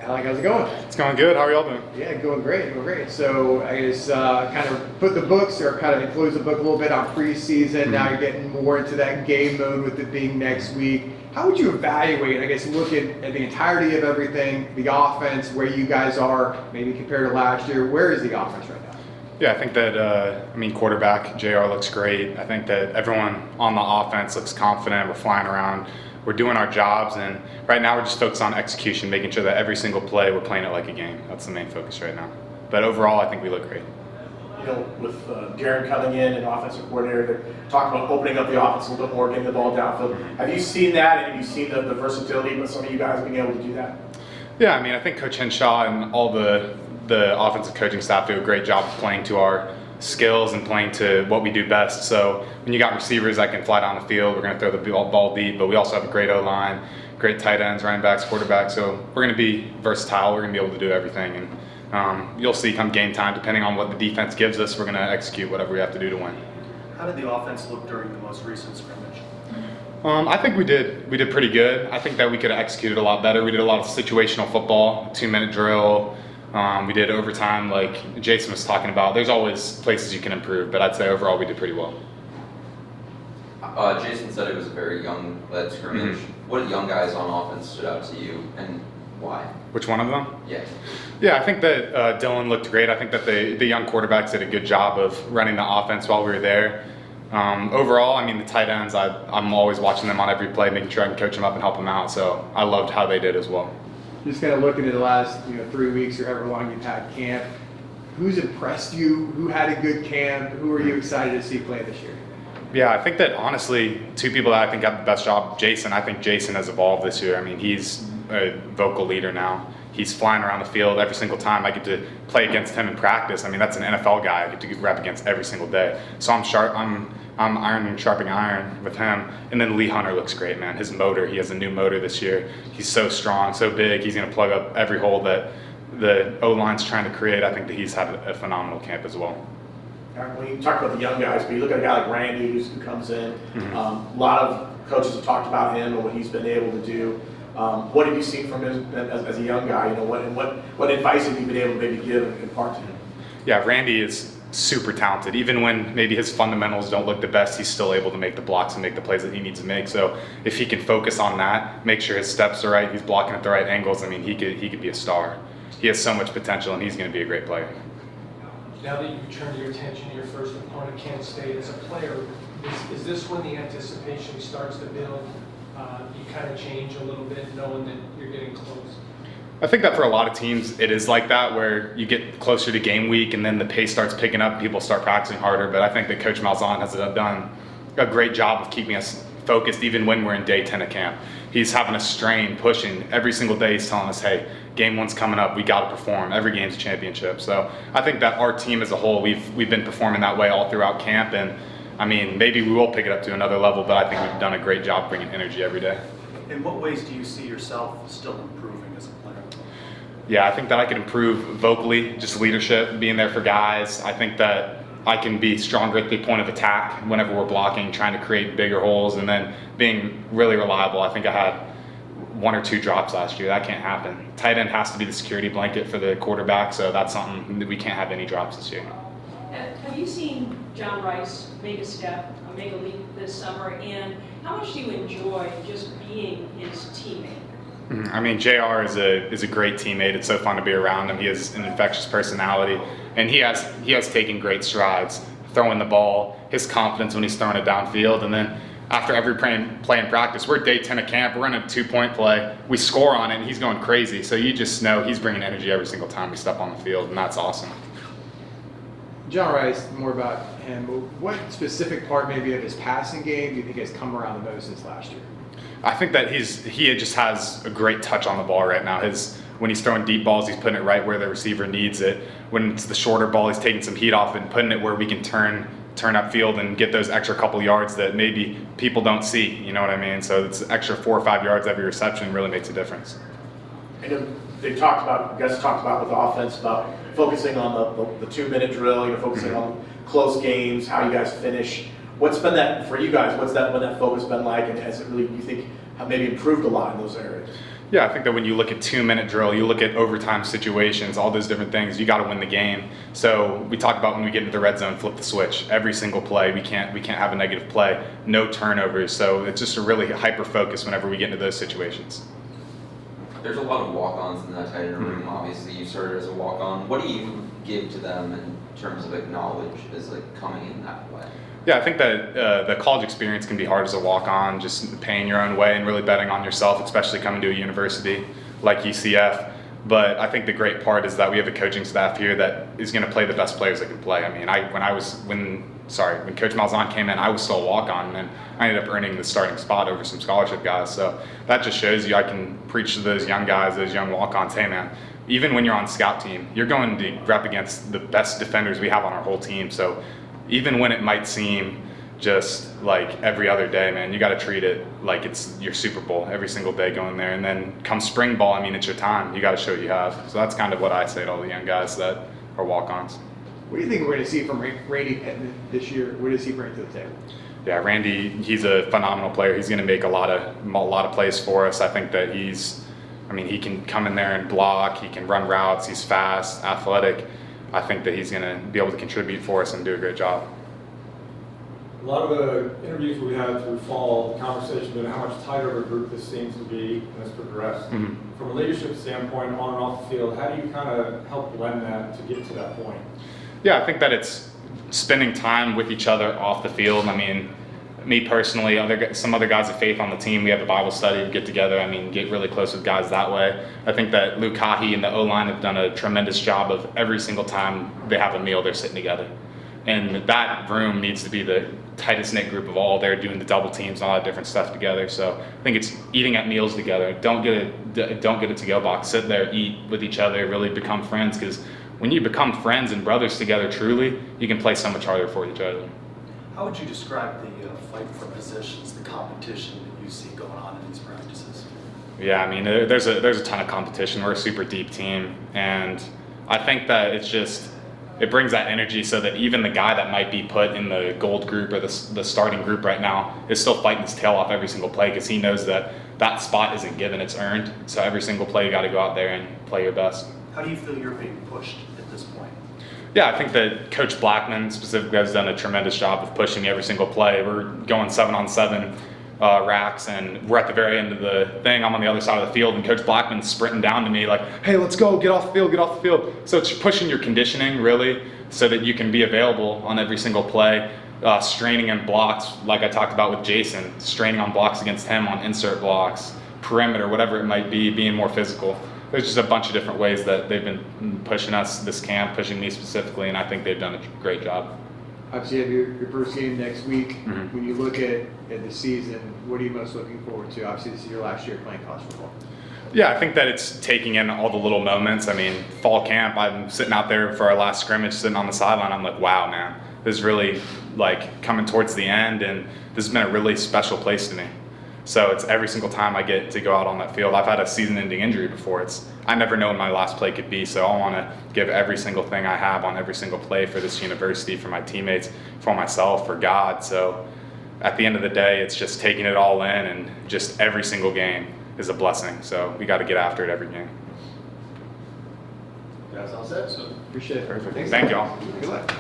Alec, how's it going? It's going good. How are y'all doing? Yeah, going great. So I guess kind of put the books, or kind of close the book a little bit on preseason. Now you're getting more into that game mode with it being next week. How would you evaluate, I guess, looking at the entirety of everything, the offense, where you guys are, maybe compared to last year? Where is the offense right now? Yeah, I think that, quarterback JR looks great. I think that everyone on the offense looks confident. We're flying around. We're doing our jobs, and right now we're just focused on execution, making sure that every single play we're playing it like a game. That's the main focus right now. But overall, I think we look great. You know, with Darren coming in and offensive coordinator, they're talking about opening up the offense a little bit more, getting the ball downfield. Have you seen that, and have you seen the versatility of some of you guys being able to do that? Yeah, I think Coach Henshaw and all the offensive coaching staff do a great job of playing to our skills and playing to what we do best. So when you got receivers that can fly down the field, we're going to throw the ball deep, but we also have a great O-line, great tight ends, running backs, quarterbacks. So we're going to be versatile. We're going to be able to do everything. And you'll see come game time, depending on what the defense gives us, we're going to execute whatever we have to do to win. How did the offense look during the most recent scrimmage? I think we did pretty good. I think that we could have executed a lot better. We did a lot of situational football, 2-minute drill. We did overtime, like Jason was talking about. There's always places you can improve, but I'd say overall we did pretty well. Jason said it was a very young-led scrimmage. What young guys on offense stood out to you, and why? Which one of them? Yeah. Yeah, I think that Dylan looked great. I think that the young quarterbacks did a good job of running the offense while we were there. Overall, the tight ends, I'm always watching them on every play, making sure I can coach them up and help them out. So I loved how they did as well. Just kind of looking at the last 3 weeks or however long you've had camp, who's impressed you? Who had a good camp? Who are you excited to see play this year? Yeah, I think that honestly, two people that I think got the best job, Jason. I think Jason has evolved this year. He's a vocal leader now. He's flying around the field every single time I get to play against him in practice. That's an NFL guy I get to rep against every single day. So I'm iron and sharpening iron with him. And then Lee Hunter looks great, man. His motor, he has a new motor this year. He's so strong, so big. He's going to plug up every hole that the O-line's trying to create. I think that he's had a phenomenal camp as well. When you talk about the young guys, but you look at a guy like Randy who comes in, a lot of coaches have talked about him and what he's been able to do. What have you seen from him as a young guy? What advice have you been able to maybe give and impart to him? Yeah, Randy is super talented. Even when maybe his fundamentals don't look the best, he's still able to make the blocks and make the plays that he needs to make. So if he can focus on that, make sure his steps are right, he's blocking at the right angles, he could be a star. He has so much potential, and he's going to be a great player. Now that you've turned your attention to your first opponent, Kent State, as a player, is this when the anticipation starts to build? You kind of change a little bit knowing that you're getting close? I think that for a lot of teams, it is like that, where you get closer to game week and then the pace starts picking up and people start practicing harder. But I think that Coach Malzahn has done a great job of keeping us focused even when we're in day 10 of camp. He's having us strain, pushing. Every single day he's telling us, hey, game one's coming up, we got to perform. Every game's a championship. So I think that our team as a whole, we've been performing that way all throughout camp. And maybe we will pick it up to another level, but I think we've done a great job bringing energy every day. In what ways do you see yourself still improving as a player? Yeah, I think that I can improve vocally, just leadership, being there for guys. I think that I can be stronger at the point of attack whenever we're blocking, trying to create bigger holes, and then being really reliable. I think I had 1 or 2 drops last year. That can't happen. Tight end has to be the security blanket for the quarterback, so that's something that we can't have any drops this year. Have you seen John Rice make a leap this summer, and how much do you enjoy just being his teammate? JR is a great teammate. It's so fun to be around him. He has an infectious personality, and he has taken great strides throwing the ball, his confidence when he's throwing it downfield, and then after every play in practice, we're day 10 of camp, we're running a 2-point play, we score on it, and he's going crazy. So you just know he's bringing energy every single time we step on the field, and that's awesome. John Rice, more about him. What specific part maybe of his passing game do you think has come around the most since last year? I think that he just has a great touch on the ball right now. When he's throwing deep balls, he's putting it right where the receiver needs it. When it's the shorter ball, he's taking some heat off and putting it where we can turn upfield and get those extra couple yards that maybe people don't see. You know what I mean? So it's extra 4 or 5 yards every reception really makes a difference. I know you guys talked about with the offense about focusing on the 2-minute drill, focusing on close games, how you guys finish. What's been that for you guys? What's that focus been like, and has it really, you think, have maybe improved a lot in those areas? Yeah, I think that when you look at 2-minute drill, you look at overtime situations, all those different things, you got to win the game. So we talk about when we get into the red zone, flip the switch. Every single play, we can't have a negative play, no turnovers. So it's just a really hyper focus whenever we get into those situations. There's a lot of walk-ons in that tight end room. Obviously, you started as a walk-on. What do you give to them in terms of knowledge as coming in that way? Yeah, I think that the college experience can be hard as a walk-on, just paying your own way and really betting on yourself, especially coming to a university like UCF. But I think the great part is that we have a coaching staff here that is going to play the best players that can play. I mean, when Coach Malzahn came in, I was still a walk-on, and I ended up earning the starting spot over some scholarship guys. So that just shows you I can preach to those young guys, those young walk-ons, hey man, even when you're on scout team, you're going to rep against the best defenders we have on our whole team. So even when it might seem just like every other day, man, you got to treat it like it's your Super Bowl every single day going there. And then come spring ball, I mean, it's your time. You got to show what you have. So that's kind of what I say to all the young guys that are walk-ons. What do you think we're going to see from Randy Pittman this year? What does he bring to the table? Yeah, Randy, he's a phenomenal player. He's going to make a lot of plays for us. I think that he can come in there and block. He can run routes. He's fast, athletic. I think that he's going to be able to contribute for us and do a great job. A lot of the interviews we had through fall, the conversation about how much tighter of a group this seems to be as progressed. Mm-hmm. From a leadership standpoint, on and off the field, how do you kind of help blend that to get to that point? Yeah, I think that it's spending time with each other off the field. I mean, me personally, some other guys of faith on the team, we have a Bible study, get together, get really close with guys that way. I think that Luke Kahi and the O-line have done a tremendous job of every single time they have a meal, they're sitting together. And that room needs to be the tightest knit group of all. They're doing the double teams and all that different stuff together. So I think it's eating at meals together. Don't get a to-go box. Sit there, eat with each other, really become friends, because when you become friends and brothers together truly, you can play so much harder for each other. How would you describe the fight for positions, the competition that you see going on in these practices? Yeah, there's a ton of competition. We're a super deep team, and I think that it brings that energy so that even the guy that might be put in the gold group or the starting group right now is still fighting his tail off every single play, because he knows that that spot isn't given, it's earned. So every single play you got to go out there and play your best. How do you feel you're being pushed at this point? Yeah, I think that Coach Blackman specifically has done a tremendous job of pushing me every single play. We're going 7-on-7 racks, and we're at the very end of the thing. I'm on the other side of the field, and Coach Blackman's sprinting down to me like, hey, let's go, get off the field, get off the field. So it's pushing your conditioning, really, so that you can be available on every single play. Straining in blocks, like I talked about with Jason, straining on blocks against him, on insert blocks, perimeter, whatever it might be, being more physical. There's just a bunch of different ways that they've been pushing us this camp, pushing me specifically, and I think they've done a great job. Obviously, you have your first game next week. Mm-hmm. When you look at the season, what are you most looking forward to? Obviously, this is your last year playing college football. Yeah, I think that it's taking in all the little moments. Fall camp, I'm sitting out there for our last scrimmage, sitting on the sideline. I'm like, wow, man, this is really coming towards the end, and this has been a really special place to me. So it's every single time I get to go out on that field. I've had a season-ending injury before. I never know when my last play could be, so I want to give every single thing I have on every single play for this university, for my teammates, for myself, for God. So at the end of the day, it's just taking it all in, and just every single game is a blessing. So we got to get after it every game. That's all set. Appreciate it. Perfect. Thank y'all. Good luck.